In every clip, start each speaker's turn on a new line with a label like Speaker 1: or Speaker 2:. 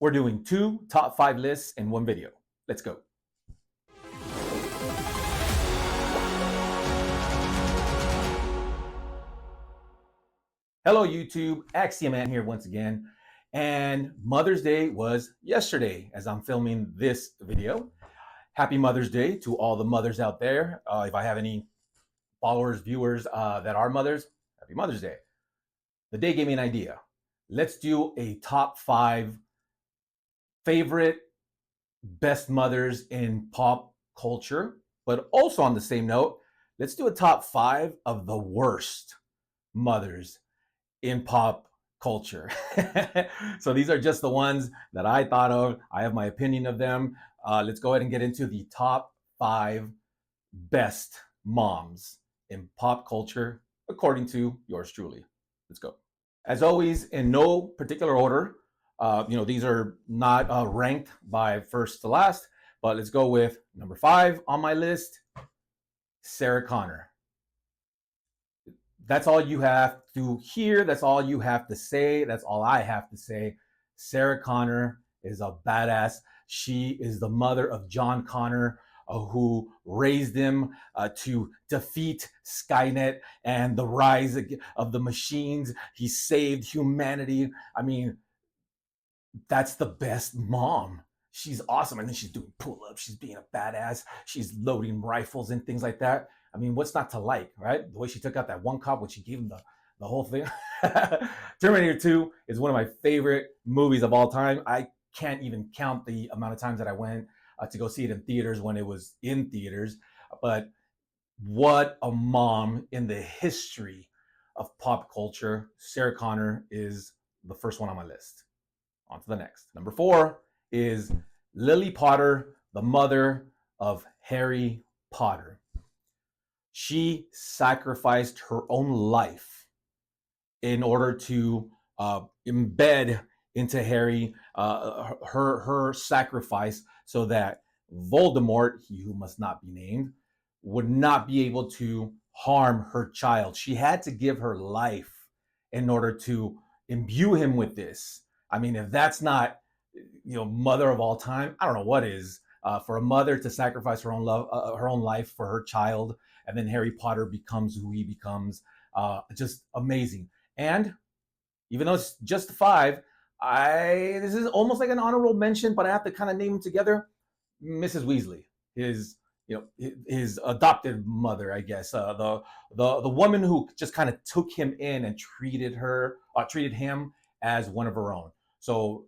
Speaker 1: We're doing 2 top 5 lists in one video. Let's go. Hello YouTube, Axioman here once again. And Mother's Day was yesterday as I'm filming this video. Happy Mother's Day to all the mothers out there. If I have any followers, viewers that are mothers, happy Mother's Day. The day gave me an idea. Let's do a top 5 favorite best mothers in pop culture, but also on the same note, let's do a top 5 of the worst mothers in pop culture. So these are just the ones that I thought of. I have my opinion of them. Let's go ahead and get into the top 5 best moms in pop culture, according to yours truly. Let's go. As always, in no particular order. These are not ranked by first to last, but let's go with number 5 on my list, Sarah Connor. That's all you have to hear. That's all you have to say. That's all I have to say. Sarah Connor is a badass. She is the mother of John Connor, who raised him to defeat Skynet and the rise of the machines. He saved humanity. I mean, that's the best mom. She's awesome. And then she's doing pull-ups. She's being a badass. She's loading rifles and things like that. I mean, what's not to like, right? The way she took out that one cop when she gave him the whole thing. Terminator 2 is one of my favorite movies of all time. I can't even count the amount of times that I went to go see it in theaters when it was in theaters. But what a mom in the history of pop culture. Sarah Connor is the first one on my list. On to the next. Number 4 is Lily Potter, the mother of Harry Potter. She sacrificed her own life in order to embed into Harry her sacrifice so that Voldemort, he who must not be named, would not be able to harm her child. She had to give her life in order to imbue him with this. I mean, if that's not, mother of all time, I don't know what is. For a mother to sacrifice her own love, her own life for her child, and then Harry Potter becomes who he becomes, just amazing. And even though it's just 5, this is almost like an honorable mention, but I have to kind of name them together. Mrs. Weasley, his adopted mother, I guess, the woman who just kind of took him in and treated him as one of her own. So,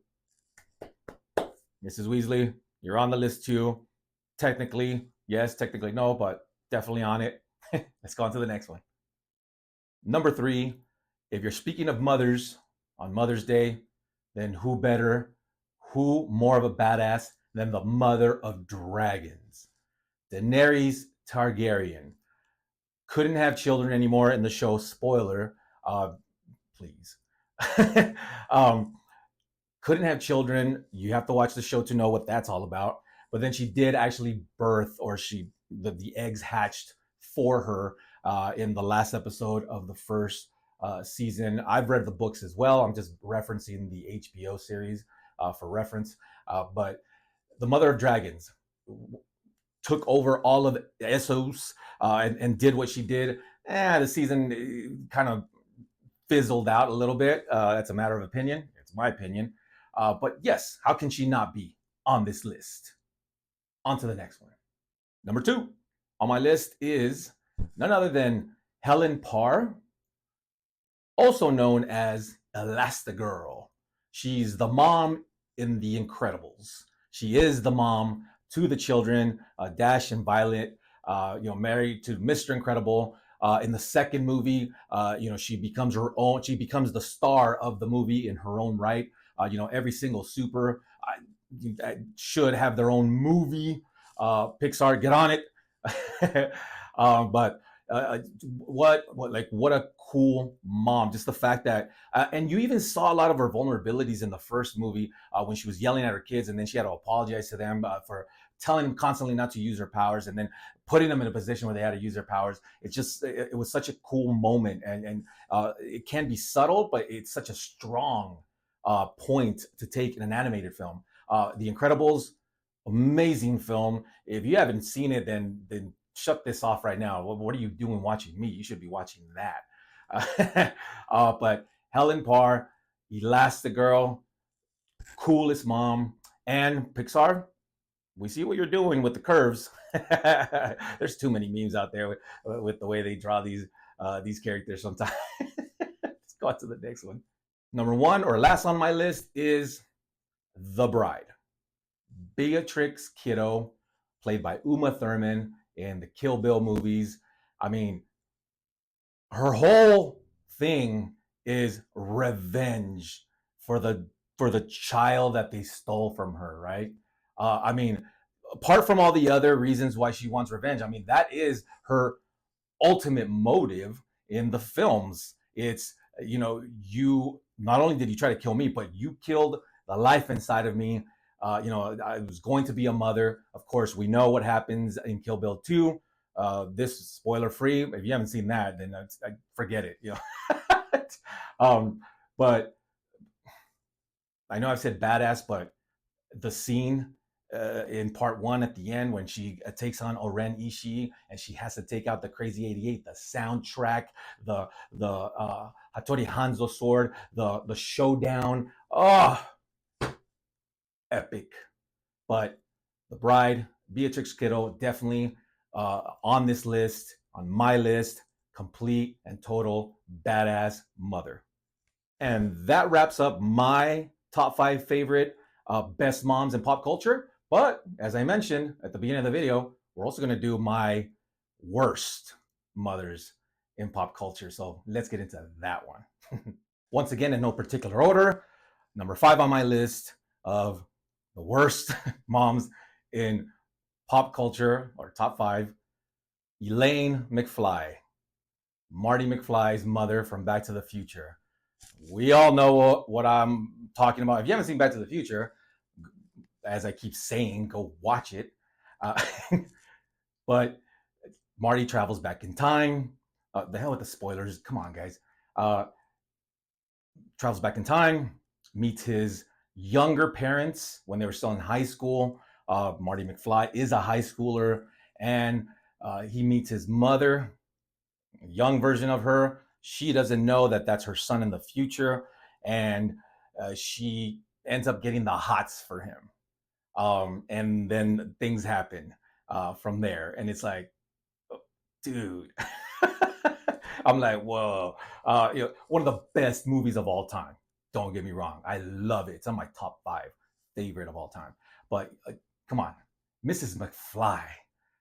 Speaker 1: Mrs. Weasley, you're on the list too. Technically, yes, technically no, but definitely on it. Let's go on to the next one. Number 3, if you're speaking of mothers on Mother's Day, then who more of a badass than the mother of dragons? Daenerys Targaryen couldn't have children anymore in the show. Spoiler, please. Couldn't have children. You have to watch the show to know what that's all about. But then she did actually birth, or the eggs hatched for her in the last episode of the first season. I've read the books as well. I'm just referencing the HBO series for reference. But the Mother of Dragons took over all of Essos and did what she did. The season kind of fizzled out a little bit. That's a matter of opinion. It's my opinion. But yes, how can she not be on this list? On to the next one. Number 2 on my list is none other than Helen Parr, also known as Elastigirl. She's the mom in The Incredibles. She is the mom to the children, Dash and Violet, married to Mr. Incredible. In the second movie, she becomes the star of the movie in her own right. Every single super should have their own movie. Pixar, get on it. But what a cool mom. Just the fact that, and you even saw a lot of her vulnerabilities in the first movie when she was yelling at her kids, and then she had to apologize to them for telling them constantly not to use their powers, and then putting them in a position where they had to use their powers. It was such a cool moment, and it can be subtle, but it's such a strong point to take in an animated film. The Incredibles, amazing film. If you haven't seen it, then shut this off right now. What are you doing watching me? You should be watching that. But Helen Parr, Elastigirl, coolest mom, and Pixar. We see what you're doing with the curves. There's too many memes out there with the way they draw these characters sometimes. Let's go on to the next one. Number one or last on my list is The Bride. Beatrix Kiddo, played by Uma Thurman in the Kill Bill movies. I mean, her whole thing is revenge for the child that they stole from her, right? I mean, apart from all the other reasons why she wants revenge, I mean, that is her ultimate motive in the films. It's, you not only did you try to kill me, but you killed the life inside of me. I was going to be a mother. Of course, we know what happens in Kill Bill 2. This is spoiler free. If you haven't seen that, then I forget it. But I know I've said badass, but the scene in part one at the end when she takes on Oren Ishii and she has to take out the Crazy 88, the soundtrack, the Hattori Hanzo sword, the showdown. Oh, epic. But The Bride, Beatrix Kiddo, definitely on this list, on my list, complete and total badass mother. And that wraps up my top 5 favorite best moms in pop culture. But as I mentioned at the beginning of the video, we're also going to do my worst mothers in pop culture. So let's get into that one. Once again, in no particular order, number 5 on my list of the worst moms in pop culture, or top 5, Elaine McFly, Marty McFly's mother from Back to the Future. We all know what I'm talking about. If you haven't seen Back to the Future, as I keep saying, go watch it. But Marty travels back in time. The hell with the spoilers. Come on, guys. Travels back in time, meets his younger parents when they were still in high school. Marty McFly is a high schooler, and he meets his mother, a young version of her. She doesn't know that that's her son in the future, and she ends up getting the hots for him. And then things happen from there, and it's like, dude. I'm like, whoa. One of the best movies of all time. Don't get me wrong. I love it. It's on my top 5 favorite of all time. But come on, Mrs. McFly.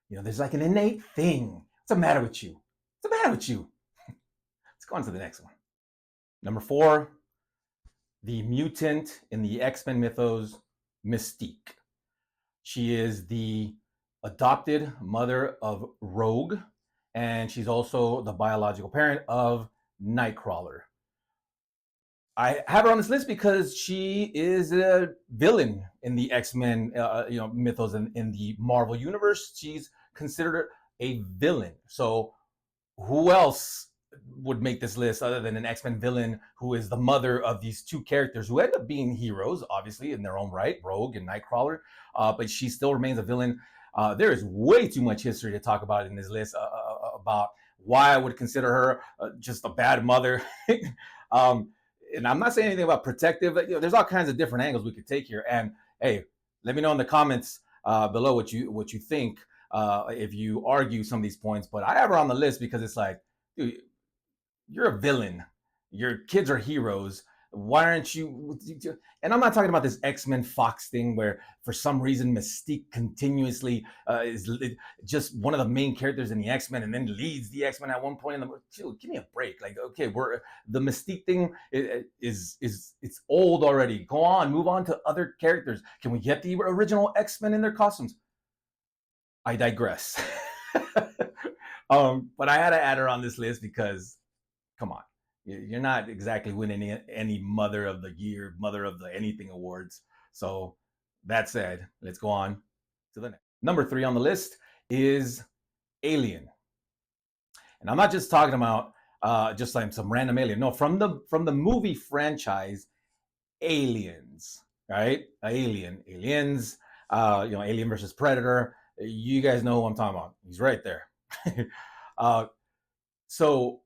Speaker 1: There's like an innate thing. What's the matter with you? What's the matter with you? Let's go on to the next one. Number 4, the mutant in the X-Men mythos, Mystique. She is the adopted mother of Rogue, and she's also the biological parent of Nightcrawler. I have her on this list because she is a villain in the X-Men, mythos in the Marvel universe. She's considered a villain. So who else would make this list other than an X-Men villain who is the mother of these two characters who end up being heroes, obviously, in their own right, Rogue and Nightcrawler, but she still remains a villain. There is way too much history to talk about in this list about why I would consider her just a bad mother. And I'm not saying anything about protective. There's all kinds of different angles we could take here. And hey, let me know in the comments below what you think if you argue some of these points. But I have her on the list because it's like, dude, you're a villain. Your kids are heroes. Why aren't you? And I'm not talking about this X-Men Fox thing where for some reason Mystique continuously is just one of the main characters in the X-Men and then leads the X-Men at one point in the movie. Dude, give me a break. Like, okay, the Mystique thing is it's old already. Go on, move on to other characters. Can we get the original X-Men in their costumes? I digress. But I had to add her on this list because, come on, you're not exactly winning any Mother of the Year, Mother of the Anything awards. So that said, let's go on to the next. Number 3 on the list is Alien, and I'm not just talking about just like some random alien. No, from the movie franchise aliens, right? Aliens, Alien versus Predator. You guys know who I'm talking about. He's right there. uh, so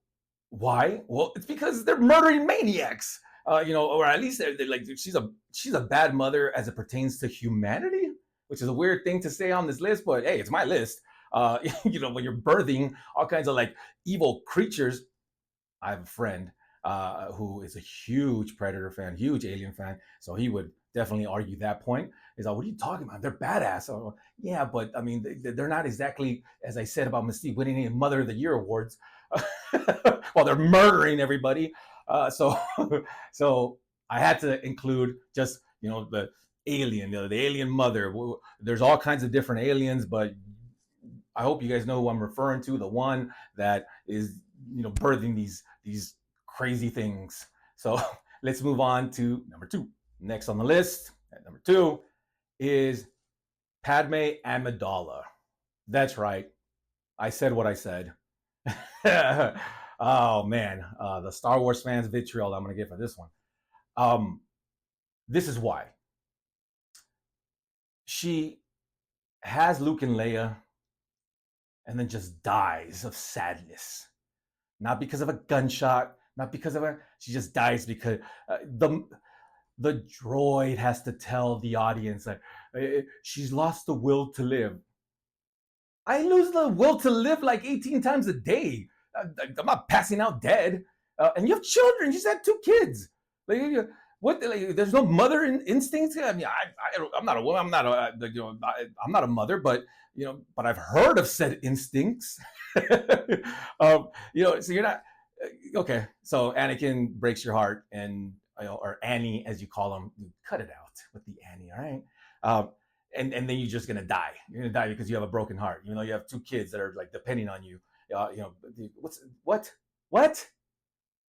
Speaker 1: why? Well, it's because they're murdering maniacs. Or at least they're like she's a bad mother as it pertains to humanity, which is a weird thing to say on this list. But hey, it's my list. When you're birthing all kinds of like evil creatures, I have a friend who is a huge Predator fan, huge Alien fan. So he would definitely argue that point. He's like, what are you talking about? They're badass. So, yeah, but I mean, they're not exactly, as I said about Mystique, winning any Mother of the Year awards while they're murdering everybody. So, so I had to include just, the alien, the alien mother. There's all kinds of different aliens, but I hope you guys know who I'm referring to, the one that is, birthing these crazy things. So let's move on to number 2. Next on the list, at number 2, is Padme Amidala. That's right. I said what I said. Oh man, the Star Wars fans vitriol I'm going to get for this one. This is why. She has Luke and Leia and then just dies of sadness. Not because of a gunshot, not because of she just dies because the droid has to tell the audience that she's lost the will to live. I lose the will to live like 18 times a day. I'm not passing out dead. And you have children. You just had 2 kids. Like, what? Like, there's no mother instincts. I mean, I'm not a woman. I'm not I'm not a mother. But but I've heard of said instincts. So you're not okay. So Anakin breaks your heart, and or Annie, as you call them, cut it out with the Annie. All right. And then you're just gonna die. You're gonna die because you have a broken heart. You have 2 kids that are like depending on you. What?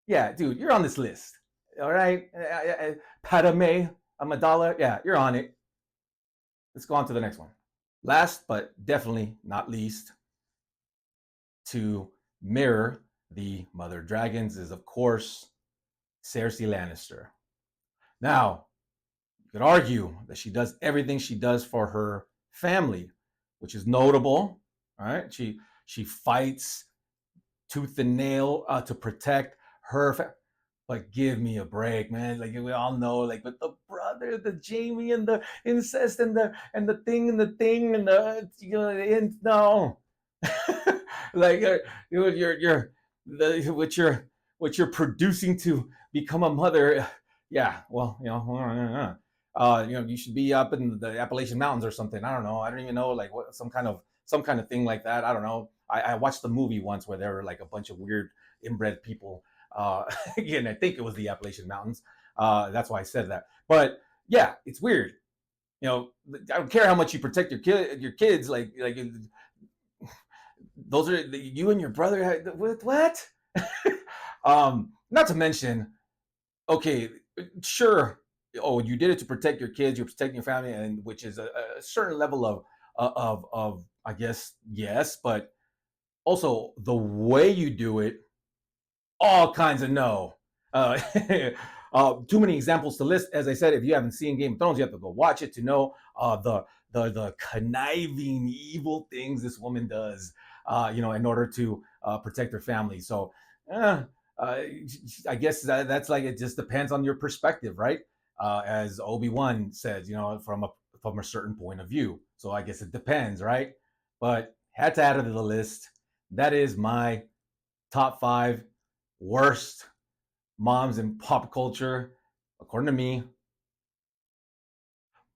Speaker 1: Yeah, dude, you're on this list. All right, Padme Amidala. Yeah, you're on it. Let's go on to the next one. Last but definitely not least, to mirror the Mother Dragons is of course Cersei Lannister. Now, you could argue that she does everything she does for her family, which is notable. All right, she fights tooth and nail to protect her. But give me a break, man. Like we all know, like with the brother, the Jamie, and the incest, and the thing, and the thing, and no, like you're what you're producing to become a mother. Yeah, well, you should be up in the Appalachian Mountains or something. I don't know. I don't even know, like what some kind of thing like that. I don't know. I watched the movie once where there were like a bunch of weird inbred people. Again, I think it was the Appalachian Mountains. That's why I said that. But yeah, it's weird. I don't care how much you protect your kids. Like those are you and your brother. What? Not to mention, okay, sure. Oh, you did it to protect your kids. You're protecting your family, and which is a certain level of I guess yes, but also the way you do it, all kinds of no. Uh, too many examples to list. As I said, if you haven't seen Game of Thrones, you have to go watch it to know the conniving evil things this woman does. In order to protect her family. So, I guess that's like it just depends on your perspective, right? As Obi-Wan says, from a certain point of view. So I guess it depends, right? But had to add it to the list. That is my top 5 worst moms in pop culture, according to me.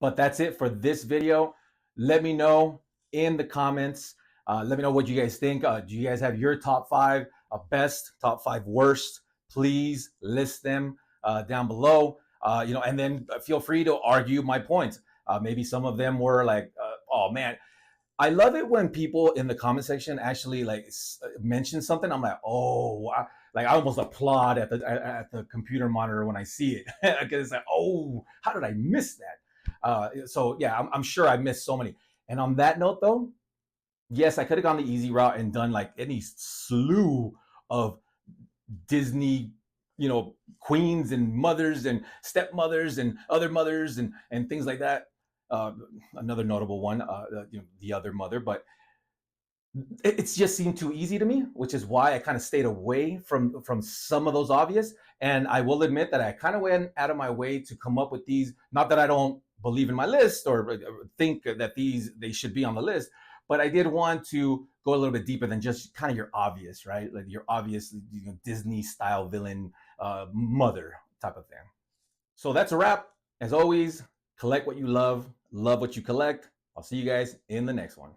Speaker 1: But that's it for this video. Let me know in the comments. Let me know what you guys think. Do you guys have your top 5 best, top 5 worst? Please list them down below. And then feel free to argue my points. Maybe some of them were like, oh man, I love it when people in the comment section actually like mention something. I'm like, oh, like I almost applaud at the computer monitor when I see it because it's like, oh, how did I miss that? So yeah, I'm sure I missed so many. And on that note, though, yes, I could have gone the easy route and done like any slew of Disney, queens and mothers and stepmothers and other mothers and things like that. Uh, Another notable one, the other mother, but it's just seemed too easy to me, which is why I kind of stayed away from some of those obvious. And I will admit that I kind of went out of my way to come up with these. Not that I don't believe in my list or think that they should be on the list, but I did want to go a little bit deeper than just kind of your obvious, right? Like your obvious Disney style villain, mother type of thing. So that's a wrap. As always, collect what you love what you collect. I'll see you guys in the next one.